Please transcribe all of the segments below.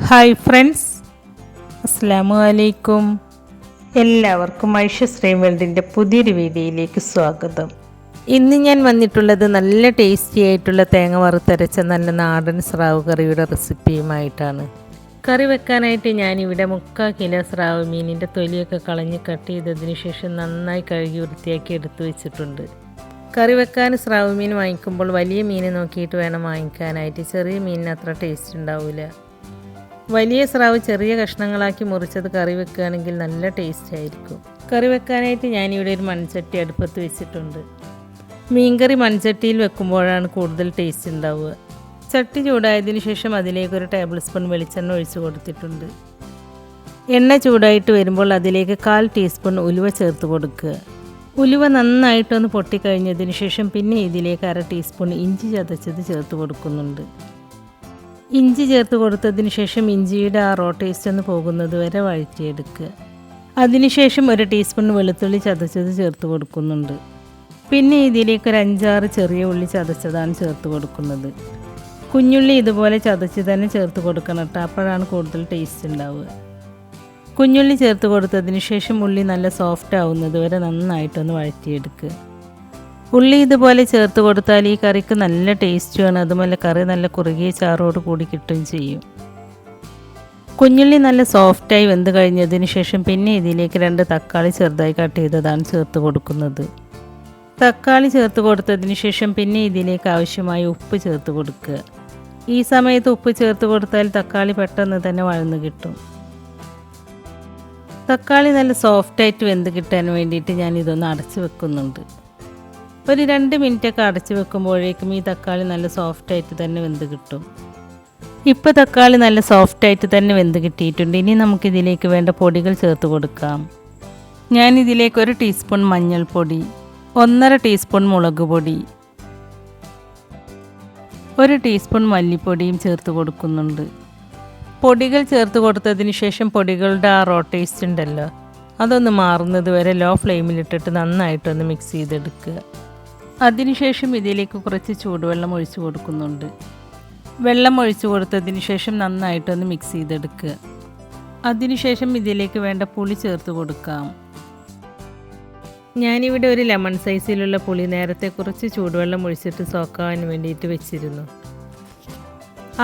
Hi friends, അസ്സലാമു അലൈക്കും. എല്ലാവർക്കും ഐഷ വേൾഡിൻ്റെ പുതിയൊരു വീഡിയോയിലേക്ക് സ്വാഗതം. ഇന്ന് ഞാൻ വന്നിട്ടുള്ളത് നല്ല ടേസ്റ്റി ആയിട്ടുള്ള തേങ്ങ വറുത്തരച്ച നല്ല നാടൻ സ്രാവ് കറിയുടെ റെസിപ്പിയുമായിട്ടാണ്. കറി വെക്കാനായിട്ട് ഞാനിവിടെ 3/4 കിലോ സ്രാവ് മീനിൻ്റെ തൊലിയൊക്കെ കളഞ്ഞ് കട്ട് ചെയ്തതിന് ശേഷം നന്നായി കഴുകി വൃത്തിയാക്കി എടുത്തു വെച്ചിട്ടുണ്ട്. കറി വെക്കാൻ സ്രാവ് മീൻ വാങ്ങിക്കുമ്പോൾ വലിയ മീൻ നോക്കിയിട്ട് വേണം വാങ്ങിക്കാനായിട്ട്. ചെറിയ മീനിന് അത്ര ടേസ്റ്റ് ഉണ്ടാവില്ല. വലിയ സ്രാവ് ചെറിയ കഷ്ണങ്ങളാക്കി മുറിച്ചത് കറി വെക്കുകയാണെങ്കിൽ നല്ല ടേസ്റ്റ് ആയിരിക്കും. കറി വെക്കാനായിട്ട് ഞാനിവിടെ ഒരു മൺചട്ടി അടുപ്പത്ത് വെച്ചിട്ടുണ്ട്. മീൻകറി മൺചട്ടിയിൽ വെക്കുമ്പോഴാണ് കൂടുതൽ ടേസ്റ്റ് ഉണ്ടാവുക. ചട്ടി ചൂടായതിനു ശേഷം അതിലേക്ക് 1 ടേബിൾ സ്പൂൺ വെളിച്ചെണ്ണ ഒഴിച്ച് കൊടുത്തിട്ടുണ്ട്. എണ്ണ ചൂടായിട്ട് വരുമ്പോൾ അതിലേക്ക് 1/4 ടീസ്പൂൺ ഉലുവ ചേർത്ത് കൊടുക്കുക. ഉലുവ നന്നായിട്ടൊന്ന് പൊട്ടിക്കഴിഞ്ഞതിന് ശേഷം പിന്നെ ഇതിലേക്ക് 1/2 ടീസ്പൂൺ ഇഞ്ചി ചതച്ചത് ചേർത്ത് കൊടുക്കുന്നുണ്ട്. ഇഞ്ചി ചേർത്ത് കൊടുത്തതിന് ശേഷം ഇഞ്ചിയുടെ ആ റോ ടേസ്റ്റ് ഒന്ന് പോകുന്നത് വരെ വഴറ്റിയെടുക്കുക. അതിനുശേഷം 1 ടീസ്പൂൺ വെളുത്തുള്ളി ചതച്ചത് ചേർത്ത് കൊടുക്കുന്നുണ്ട്. പിന്നെ ഇതിലേക്ക് 5-6 ചെറിയ ഉള്ളി ചതച്ചതാണ് ചേർത്ത് കൊടുക്കുന്നത്. കുഞ്ഞുള്ളി ഇതുപോലെ ചതച്ച് തന്നെ ചേർത്ത് കൊടുക്കണം കേട്ടോ, അപ്പോഴാണ് കൂടുതൽ ടേസ്റ്റ് ഉണ്ടാവുക. കുഞ്ഞുള്ളി ചേർത്ത് കൊടുത്തതിന് ശേഷം ഉള്ളി നല്ല സോഫ്റ്റ് ആവുന്നത് വരെ നന്നായിട്ടൊന്ന് വഴറ്റിയെടുക്കുക. ഉള്ളി ഇതുപോലെ ചേർത്ത് കൊടുത്താൽ ഈ കറിക്ക് നല്ല ടേസ്റ്റുമാണ്. അതുപോലെ കറി നല്ല കുറുകിയ ചാറോട് കൂടി കിട്ടുകയും ചെയ്യും. കുഞ്ഞുള്ളി നല്ല സോഫ്റ്റായി വെന്ത് കഴിഞ്ഞതിന് ശേഷം പിന്നെ ഇതിലേക്ക് 2 തക്കാളി ചെറുതായി കട്ട് ചെയ്തതാണ് ചേർത്ത് കൊടുക്കുന്നത്. തക്കാളി ചേർത്ത് കൊടുത്തതിന് ശേഷം പിന്നെ ഇതിലേക്ക് ആവശ്യമായ ഉപ്പ് ചേർത്ത് കൊടുക്കുക. ഈ സമയത്ത് ഉപ്പ് ചേർത്ത് കൊടുത്താൽ തക്കാളി പെട്ടെന്ന് തന്നെ വഴന്ന് കിട്ടും. തക്കാളി നല്ല സോഫ്റ്റായിട്ട് വെന്ത് കിട്ടാൻ വേണ്ടിയിട്ട് ഞാനിതൊന്ന് അടച്ച് വെക്കുന്നുണ്ട്. ഒരു 2 മിനിറ്റൊക്കെ അടച്ച് വെക്കുമ്പോഴേക്കും ഈ തക്കാളി നല്ല സോഫ്റ്റായിട്ട് തന്നെ വെന്ത് കിട്ടും. ഇപ്പോൾ തക്കാളി നല്ല സോഫ്റ്റായിട്ട് തന്നെ വെന്ത് കിട്ടിയിട്ടുണ്ട്. ഇനി നമുക്കിതിലേക്ക് വേണ്ട പൊടികൾ ചേർത്ത് കൊടുക്കാം. ഞാനിതിലേക്ക് 1 ടീസ്പൂൺ മഞ്ഞൾപ്പൊടി, 1/2 ടീസ്പൂൺ മുളക് പൊടി, 1 ടീസ്പൂൺ മല്ലിപ്പൊടിയും ചേർത്ത് കൊടുക്കുന്നുണ്ട്. പൊടികൾ ചേർത്ത് കൊടുത്തതിന് ശേഷം പൊടികളുടെ ആ റോ ടേസ്റ്റ് ഉണ്ടല്ലോ, അതൊന്ന് മാറുന്നത് വരെ ലോ ഫ്ലെയിമിലിട്ടിട്ട് നന്നായിട്ടൊന്ന് മിക്സ് ചെയ്തെടുക്കുക. അതിനുശേഷം ഇതിലേക്ക് കുറച്ച് ചൂടുവെള്ളം ഒഴിച്ച് കൊടുക്കുന്നുണ്ട്. വെള്ളം ഒഴിച്ച് കൊടുത്തതിന് ശേഷം നന്നായിട്ടൊന്ന് മിക്സ് ചെയ്തെടുക്കുക. അതിനുശേഷം ഇതിലേക്ക് വേണ്ട പുളി ചേർത്ത് കൊടുക്കാം. ഞാനിവിടെ ഒരു ലെമൺ സൈസിലുള്ള പുളി നേരത്തെ കുറച്ച് ചൂടുവെള്ളം ഒഴിച്ചിട്ട് സോക്കാവാൻ വേണ്ടിയിട്ട് വെച്ചിരുന്നു.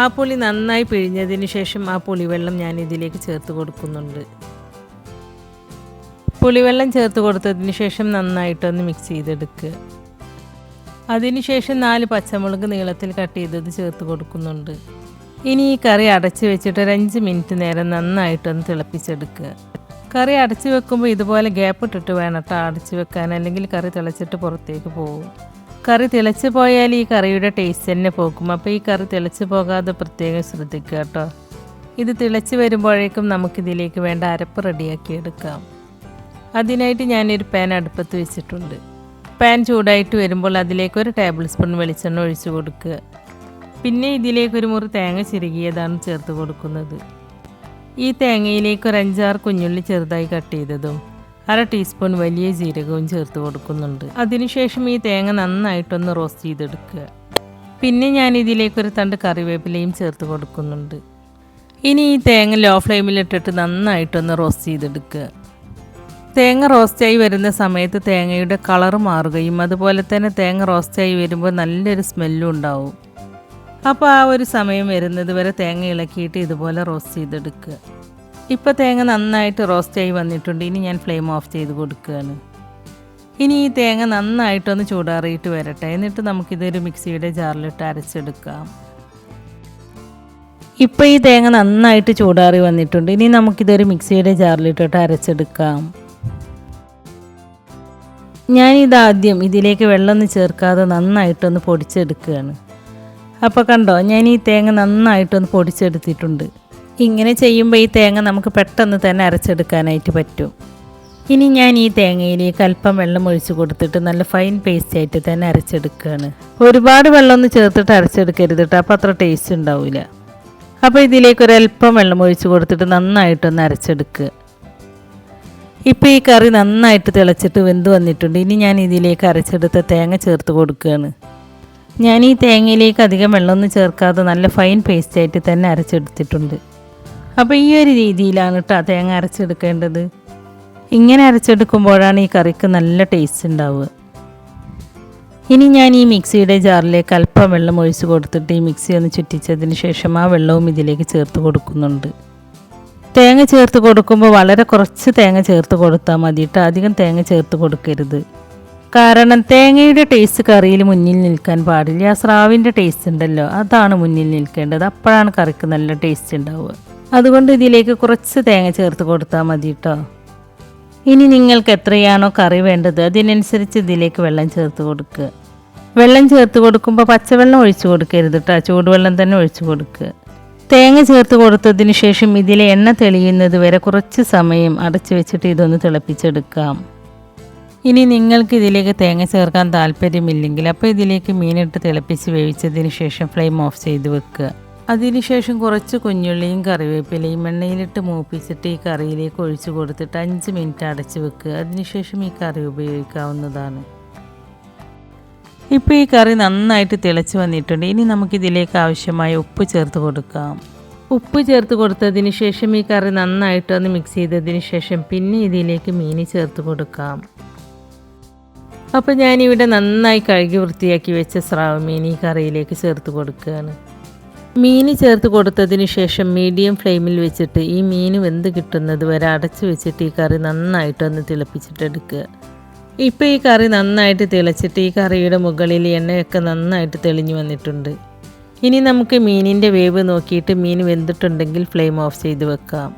ആ പുളി നന്നായി പിഴിഞ്ഞതിന് ശേഷം ആ പുളിവെള്ളം ഞാൻ ഇതിലേക്ക് ചേർത്ത് കൊടുക്കുന്നുണ്ട്. പുളിവെള്ളം ചേർത്ത് കൊടുത്തതിന് ശേഷം നന്നായിട്ടൊന്ന് മിക്സ് ചെയ്തെടുക്കുക. അതിനുശേഷം 4 പച്ചമുളക് നീളത്തിൽ കട്ട് ചെയ്തത് ചേർത്ത് കൊടുക്കുന്നുണ്ട്. ഇനി ഈ കറി അടച്ച് വെച്ചിട്ട് 5 മിനിറ്റ് നേരം നന്നായിട്ടൊന്ന് തിളപ്പിച്ചെടുക്കുക. കറി അടച്ച് വെക്കുമ്പോൾ ഇതുപോലെ ഗ്യാപ്പ് ഇട്ടിട്ട് വേണം കേട്ടോ അടച്ച് വെക്കാൻ, അല്ലെങ്കിൽ കറി തിളച്ചിട്ട് പുറത്തേക്ക് പോകും. കറി തിളച്ച് പോയാൽ ഈ കറിയുടെ ടേസ്റ്റ് തന്നെ പോകും. അപ്പോൾ ഈ കറി തിളച്ച് പോകാതെ പ്രത്യേകം ശ്രദ്ധിക്കുക കേട്ടോ. ഇത് തിളച്ച് വരുമ്പോഴേക്കും നമുക്കിതിലേക്ക് വേണ്ട അരപ്പ് റെഡിയാക്കി എടുക്കാം. അതിനായിട്ട് ഞാനൊരു പാൻ അടുപ്പത്ത് വെച്ചിട്ടുണ്ട്. പാൻ ചൂടായിട്ട് വരുമ്പോൾ അതിലേക്ക് 1 ടേബിൾ സ്പൂൺ വെളിച്ചെണ്ണ ഒഴിച്ച് കൊടുക്കുക. പിന്നെ ഇതിലേക്ക് 1 മുറി തേങ്ങ ചിരകിയതാണ് ചേർത്ത് കൊടുക്കുന്നത്. ഈ തേങ്ങയിലേക്ക് 5-6 കുഞ്ഞുള്ളി ചെറുതായി കട്ട് ചെയ്തതും 1/2 ടീസ്പൂൺ വലിയ ജീരകവും ചേർത്ത് കൊടുക്കുന്നുണ്ട്. അതിനുശേഷം ഈ തേങ്ങ നന്നായിട്ടൊന്ന് റോസ്റ്റ് ചെയ്തെടുക്കുക. പിന്നെ ഞാൻ ഇതിലേക്ക് 1 തണ്ട് കറിവേപ്പിലയും ചേർത്ത് കൊടുക്കുന്നുണ്ട്. ഇനി ഈ തേങ്ങ ലോ ഫ്ലെയിമിലിട്ടിട്ട് നന്നായിട്ടൊന്ന് റോസ്റ്റ് ചെയ്തെടുക്കുക. തേങ്ങ റോസ്റ്റായി വരുന്ന സമയത്ത് തേങ്ങയുടെ കളർ മാറുകയും അതുപോലെ തന്നെ തേങ്ങ റോസ്റ്റായി വരുമ്പോൾ നല്ലൊരു സ്മെല്ലും ഉണ്ടാവും. അപ്പോൾ ആ ഒരു സമയം വരുന്നത് വരെ തേങ്ങ ഇളക്കിയിട്ട് ഇതുപോലെ റോസ്റ്റ് ചെയ്തെടുക്കുക. ഇപ്പോൾ തേങ്ങ നന്നായിട്ട് റോസ്റ്റായി വന്നിട്ടുണ്ട്. ഇനി ഞാൻ ഫ്ലെയിം ഓഫ് ചെയ്ത് കൊടുക്കുകയാണ്. ഇനി ഈ തേങ്ങ നന്നായിട്ടൊന്ന് ചൂടാറിയിട്ട് വരട്ടെ. എന്നിട്ട് നമുക്കിതൊരു മിക്സിയുടെ ജാറിലിട്ട് അരച്ചെടുക്കാം. ഇപ്പോൾ ഈ തേങ്ങ നന്നായിട്ട് ചൂടാറി വന്നിട്ടുണ്ട്. ഇനി നമുക്കിതൊരു മിക്സിയുടെ ജാറിലിട്ടിട്ട് അരച്ചെടുക്കാം. ഞാനിതാദ്യം ഇതിലേക്ക് വെള്ളമൊന്നും ചേർക്കാതെ നന്നായിട്ടൊന്ന് പൊടിച്ചെടുക്കുകയാണ്. അപ്പോൾ കണ്ടോ, ഞാൻ ഈ തേങ്ങ നന്നായിട്ടൊന്ന് പൊടിച്ചെടുത്തിട്ടുണ്ട്. ഇങ്ങനെ ചെയ്യുമ്പോൾ ഈ തേങ്ങ നമുക്ക് പെട്ടെന്ന് തന്നെ അരച്ചെടുക്കാനായിട്ട് പറ്റും. ഇനി ഞാൻ ഈ തേങ്ങയിലേക്ക് അല്പം വെള്ളം ഒഴിച്ച് കൊടുത്തിട്ട് നല്ല ഫൈൻ പേസ്റ്റ് ആയിട്ട് തന്നെ അരച്ചെടുക്കുകയാണ്. ഒരുപാട് വെള്ളമൊന്നും ചേർത്തിട്ട് അരച്ചെടുക്കരുത് കേട്ടോ, അപ്പോൾ അത്ര ടേസ്റ്റ് ഉണ്ടാവില്ല. അപ്പോൾ ഇതിലേക്ക് ഒരല്പം വെള്ളം ഒഴിച്ച് കൊടുത്തിട്ട് നന്നായിട്ടൊന്ന് അരച്ചെടുക്കുക. ഇപ്പോൾ ഈ കറി നന്നായിട്ട് തിളച്ചിട്ട് വെന്ത് വന്നിട്ടുണ്ട്. ഇനി ഞാൻ ഇതിലേക്ക് അരച്ചെടുത്ത തേങ്ങ ചേർത്ത് കൊടുക്കുകയാണ്. ഞാൻ ഈ തേങ്ങയിലേക്ക് അധികം വെള്ളമൊന്നും ചേർക്കാതെ നല്ല ഫൈൻ പേസ്റ്റായിട്ട് തന്നെ അരച്ചെടുത്തിട്ടുണ്ട്. അപ്പോൾ ഈ ഒരു രീതിയിലാണ് കേട്ടോ തേങ്ങ അരച്ചെടുക്കേണ്ടത്. ഇങ്ങനെ അരച്ചെടുക്കുമ്പോഴാണ് ഈ കറിക്ക് നല്ല ടേസ്റ്റ് ഉണ്ടാവുക. ഇനി ഞാൻ ഈ മിക്സിയുടെ ജാറിലേക്ക് അല്പം വെള്ളം ഒഴിച്ച് കൊടുത്തിട്ട് ഈ മിക്സി ഒന്ന് ചുറ്റിച്ചതിന് ശേഷം ആ വെള്ളവും ഇതിലേക്ക് ചേർത്ത് കൊടുക്കുന്നുണ്ട്. തേങ്ങ ചേർത്ത് കൊടുക്കുമ്പോൾ വളരെ കുറച്ച് തേങ്ങ ചേർത്ത് കൊടുത്താൽ മതി കേട്ടോ, അധികം തേങ്ങ ചേർത്ത് കൊടുക്കരുത്. കാരണം തേങ്ങയുടെ ടേസ്റ്റ് കറിയിൽ മുന്നിൽ നിൽക്കാൻ പാടില്ല. ആ സ്രാവിൻ്റെ ടേസ്റ്റ് ഉണ്ടല്ലോ, അതാണ് മുന്നിൽ നിൽക്കേണ്ടത്. അപ്പോഴാണ് കറിക്ക് നല്ല ടേസ്റ്റ് ഉണ്ടാവുക. അതുകൊണ്ട് ഇതിലേക്ക് കുറച്ച് തേങ്ങ ചേർത്ത് കൊടുത്താൽ മതി കേട്ടോ. ഇനി നിങ്ങൾക്ക് എത്രയാണോ കറി വേണ്ടത് അതിനനുസരിച്ച് ഇതിലേക്ക് വെള്ളം ചേർത്ത് കൊടുക്കുക. വെള്ളം ചേർത്ത് കൊടുക്കുമ്പോൾ പച്ചവെള്ളം ഒഴിച്ചു കൊടുക്കരുത് കേട്ടോ, ചൂടുവെള്ളം തന്നെ ഒഴിച്ചു കൊടുക്കുക. തേങ്ങ ചേർത്ത് കൊടുത്തതിന് ശേഷം ഇതിലെ എണ്ണ തെളിയുന്നത് വരെ കുറച്ച് സമയം അടച്ചു വെച്ചിട്ട് ഇതൊന്ന് തിളപ്പിച്ചെടുക്കാം. ഇനി നിങ്ങൾക്ക് ഇതിലേക്ക് തേങ്ങ ചേർക്കാൻ താല്പര്യമില്ലെങ്കിൽ അപ്പോൾ ഇതിലേക്ക് മീനിട്ട് തിളപ്പിച്ച് വേവിച്ചതിന് ശേഷം ഫ്ലെയിം ഓഫ് ചെയ്ത് വെക്കുക. അതിനുശേഷം കുറച്ച് കുഞ്ഞുള്ളിയും കറിവേപ്പിലയും എണ്ണയിലിട്ട് മൂപ്പിച്ചിട്ട് ഈ കറിയിലേക്ക് ഒഴിച്ചു കൊടുത്തിട്ട് 5 മിനിറ്റ് അടച്ചു വെക്കുക. അതിനുശേഷം ഈ കറി ഉപയോഗിക്കാവുന്നതാണ്. ഇപ്പോൾ ഈ കറി നന്നായിട്ട് തിളച്ച് വന്നിട്ടുണ്ട്. ഇനി നമുക്കിതിലേക്ക് ആവശ്യമായ ഉപ്പ് ചേർത്ത് കൊടുക്കാം. ഉപ്പ് ചേർത്ത് കൊടുത്തതിന് ശേഷം ഈ കറി നന്നായിട്ടൊന്ന് മിക്സ് ചെയ്തതിന് ശേഷം പിന്നെ ഇതിലേക്ക് മീൻ ചേർത്ത് കൊടുക്കാം. അപ്പോൾ ഞാനിവിടെ നന്നായി കഴുകി വൃത്തിയാക്കി വെച്ച സ്രാവ് മീൻ ഈ കറിയിലേക്ക് ചേർത്ത് കൊടുക്കുകയാണ്. മീൻ ചേർത്ത് കൊടുത്തതിന് ശേഷം മീഡിയം ഫ്ലെയിമിൽ വെച്ചിട്ട് ഈ മീൻ വെന്ത് കിട്ടുന്നത് വരെ അടച്ചു വെച്ചിട്ട് ഈ കറി നന്നായിട്ടൊന്ന് തിളപ്പിച്ചിട്ടെടുക്കുക. ഇപ്പോൾ ഈ കറി നന്നായിട്ട് തിളച്ചിട്ട് ഈ കറിയുടെ മുകളിൽ എണ്ണയൊക്കെ നന്നായിട്ട് തെളിഞ്ഞു വന്നിട്ടുണ്ട്. ഇനി നമുക്ക് മീനിൻ്റെ വേവ് നോക്കിയിട്ട് മീൻ വെന്തിട്ടുണ്ടെങ്കിൽ ഫ്ലെയിം ഓഫ് ചെയ്ത് വെക്കാം.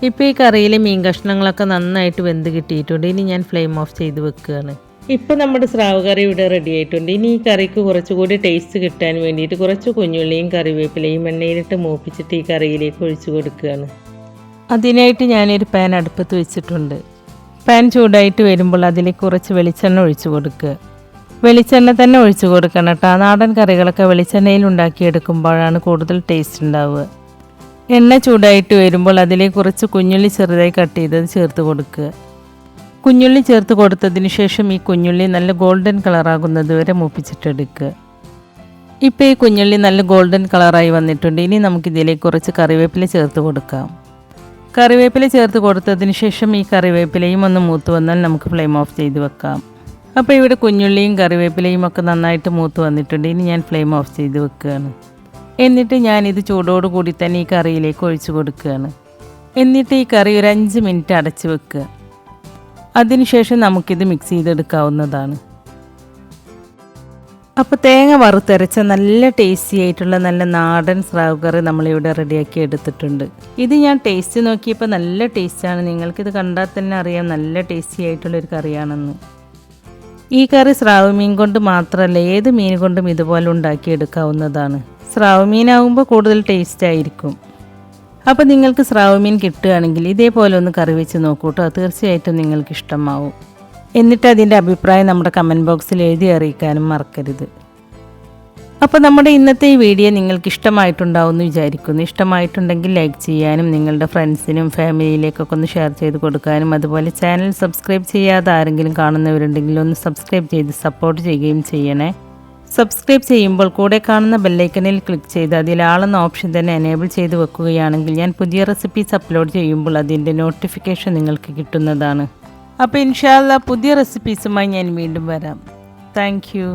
ഇപ്പോൾ ഈ കറിയിലെ മീൻ കഷ്ണങ്ങളൊക്കെ നന്നായിട്ട് വെന്ത് കിട്ടിയിട്ടുണ്ട്. ഇനി ഞാൻ ഫ്ലെയിം ഓഫ് ചെയ്ത് വെക്കുകയാണ്. ഇപ്പോൾ നമ്മുടെ സ്രാവ് കറി ഇവിടെ റെഡി ആയിട്ടുണ്ട്. ഇനി ഈ കറിക്ക് കുറച്ചുകൂടി ടേസ്റ്റ് കിട്ടാൻ വേണ്ടിയിട്ട് കുറച്ച് കുഞ്ഞുള്ളിയും കറിവേപ്പിലയും എണ്ണയിലിട്ട് മൂപ്പിച്ചിട്ട് ഈ കറിയിലേക്ക് ഒഴിച്ചു കൊടുക്കുകയാണ്. അതിനായിട്ട് ഞാനൊരു പാൻ അടുപ്പത്ത് വെച്ചിട്ടുണ്ട്. പാൻ ചൂടായിട്ട് വരുമ്പോൾ അതിലേക്ക് കുറച്ച് വെളിച്ചെണ്ണ ഒഴിച്ചു കൊടുക്കുക. വെളിച്ചെണ്ണ തന്നെ ഒഴിച്ചു കൊടുക്കണം കേട്ടോ. നാടൻ കറികളൊക്കെ വെളിച്ചെണ്ണയിൽ ഉണ്ടാക്കിയെടുക്കുമ്പോഴാണ് കൂടുതൽ ടേസ്റ്റ് ഉണ്ടാവുക. എണ്ണ ചൂടായിട്ട് വരുമ്പോൾ അതിലേക്ക് കുറച്ച് കുഞ്ഞുള്ളി ചെറുതായി കട്ട് ചെയ്തത് ചേർത്ത് കൊടുക്കുക. കുഞ്ഞുള്ളി ചേർത്ത് കൊടുത്തതിന് ശേഷം ഈ കുഞ്ഞുള്ളി നല്ല ഗോൾഡൻ കളറാകുന്നത് വരെ മൂപ്പിച്ചിട്ടെടുക്കുക. ഇപ്പോൾ ഈ കുഞ്ഞുള്ളി നല്ല ഗോൾഡൻ കളറായി വന്നിട്ടുണ്ട്. ഇനി നമുക്കിതിലേക്ക് കുറച്ച് കറിവേപ്പില ചേർത്ത് കൊടുക്കാം. കറിവേപ്പില ചേർത്ത് കൊടുത്തതിന് ശേഷം ഈ കറിവേപ്പിലയും ഒന്ന് മൂത്ത് വന്നാൽ നമുക്ക് ഫ്ലെയിം ഓഫ് ചെയ്ത് വെക്കാം. അപ്പോൾ ഇവിടെ കുഞ്ഞുള്ളിയും കറിവേപ്പിലയും ഒക്കെ നന്നായിട്ട് മൂത്ത് വന്നിട്ടുണ്ട്. ഇനി ഞാൻ ഫ്ലെയിം ഓഫ് ചെയ്ത് വെക്കുകയാണ്. എന്നിട്ട് ഞാനിത് ചൂടോട് കൂടി തന്നെ ഈ കറിയിലേക്ക് ഒഴിച്ചു കൊടുക്കുകയാണ്. എന്നിട്ട് ഈ കറി ഒരു 5 മിനിറ്റ് അടച്ച് വെക്കുക. അതിനുശേഷം നമുക്കിത് മിക്സ് ചെയ്തെടുക്കാവുന്നതാണ്. അപ്പോൾ തേങ്ങ വറുത്തരച്ച നല്ല ടേസ്റ്റി ആയിട്ടുള്ള നല്ല നാടൻ സ്രാവ് കറി നമ്മളിവിടെ റെഡിയാക്കി എടുത്തിട്ടുണ്ട്. ഇത് ഞാൻ ടേസ്റ്റ് നോക്കിയപ്പോൾ നല്ല ടേസ്റ്റാണ്. നിങ്ങൾക്കിത് കണ്ടാൽ തന്നെ അറിയാം നല്ല ടേസ്റ്റി ആയിട്ടുള്ളൊരു കറിയാണെന്ന്. ഈ കറി സ്രാവ് മീൻ കൊണ്ട് മാത്രമല്ല ഏത് മീൻ കൊണ്ടും ഇതുപോലെ ഉണ്ടാക്കിയെടുക്കാവുന്നതാണ്. സ്രാവ് മീനാകുമ്പോൾ കൂടുതൽ ടേസ്റ്റ് ആയിരിക്കും. അപ്പോൾ നിങ്ങൾക്ക് സ്രാവ് മീൻ കിട്ടുകയാണെങ്കിൽ ഇതേപോലെ ഒന്ന് കറി വെച്ച് നോക്കൂ കേട്ടോ, തീർച്ചയായിട്ടും നിങ്ങൾക്ക് ഇഷ്ടമാവും. എന്നിട്ട് അതിൻ്റെ അഭിപ്രായം നമ്മുടെ കമൻറ്റ് ബോക്സിൽ എഴുതി അറിയിക്കാനും മറക്കരുത്. അപ്പോൾ നമ്മുടെ ഇന്നത്തെ ഈ വീഡിയോ നിങ്ങൾക്ക് ഇഷ്ടമായിട്ടുണ്ടാവുമെന്ന് വിചാരിക്കുന്നു. ഇഷ്ടമായിട്ടുണ്ടെങ്കിൽ ലൈക്ക് ചെയ്യാനും നിങ്ങളുടെ ഫ്രണ്ട്സിനും ഫാമിലിയിലേക്കൊക്കെ ഒന്ന് ഷെയർ ചെയ്ത് കൊടുക്കാനും അതുപോലെ ചാനൽ സബ്സ്ക്രൈബ് ചെയ്യാതെ ആരെങ്കിലും കാണുന്നവരുണ്ടെങ്കിൽ ഒന്ന് സബ്സ്ക്രൈബ് ചെയ്ത് സപ്പോർട്ട് ചെയ്യുകയും ചെയ്യണേ. സബ്സ്ക്രൈബ് ചെയ്യുമ്പോൾ കൂടെ കാണുന്ന ബെല്ലൈക്കനിൽ ക്ലിക്ക് ചെയ്ത് അതിൽ ആളെന്ന ഓപ്ഷൻ തന്നെ എനേബിൾ ചെയ്ത് വെക്കുകയാണെങ്കിൽ ഞാൻ പുതിയ റെസിപ്പീസ് അപ്ലോഡ് ചെയ്യുമ്പോൾ അതിൻ്റെ നോട്ടിഫിക്കേഷൻ നിങ്ങൾക്ക് കിട്ടുന്നതാണ്. അപ്പോൾ ഇൻഷാ അല്ലാഹ് പുതിയ റെസിപ്പീസുമായി ഞാൻ വീണ്ടും വരാം. Thank you.